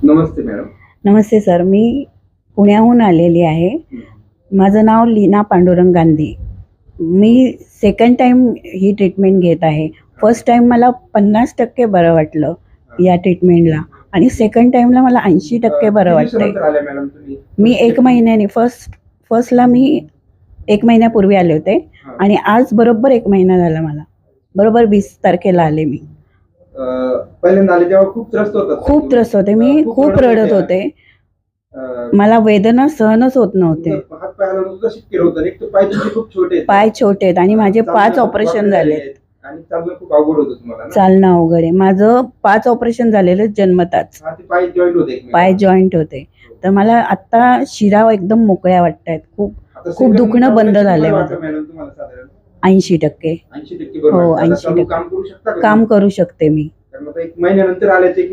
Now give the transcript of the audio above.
नमस्ते madam. नमस्ते sir, मी पुण्याहून आलेली आहे. माझं नाव लीना पांडुरंग गांधी. मी सेकंड टाईम ही ट्रीटमेंट घेत आहे. फर्स्ट टाईम मला 50% बरं वाटलं या ट्रीटमेंटला आणि सेकंड टाईमला मला 80% बरं किती दिवसानंतर वाटतंय. आल्या मॅडम तुम्ही? मी 1 महिन्याने फर्स्टला मी 1 महिन्यापूर्वी आले होते आणि आज बरोबर 1 महिना झाला मला. बरोबर 20 तारखेला आले मी. पहिल्यांदा आले तेव्हा खूप त्रस्त होता. खूप त्रस्त होते मी, खूप रडत होते. मला वेदना सहनच होत नव्हते. हात पायाला नुकतं शिक्के होतं. एक तर पाय तुमचे खूप छोटे आहेत. पाय छोटे आहेत आणि माझे 5 ऑपरेशन झालेत. आणि चालणं खूप अवघड होतं तुम्हाला ना? चालणं अवघड आहे. माझं 5 ऑपरेशन झालेलं जन्मताच. हा, ते पाय जॉईंट होते एकमेकांना. पाय जॉईंट होते. तर मला आता शिरा एकदम मोकळ्या वाटतायत. खूप आता खूप second दुखणं बंद operation झालंय बरं माझं. वाटतं मॅडम तुम्हाला साधारण? 80% 80% बरं हो, वाटतं. आता 80% चालू काम करू शकता का काम तुम्ही? करू शकते मी. कारण आता 1 महिन्यानंतर आल्याचं 1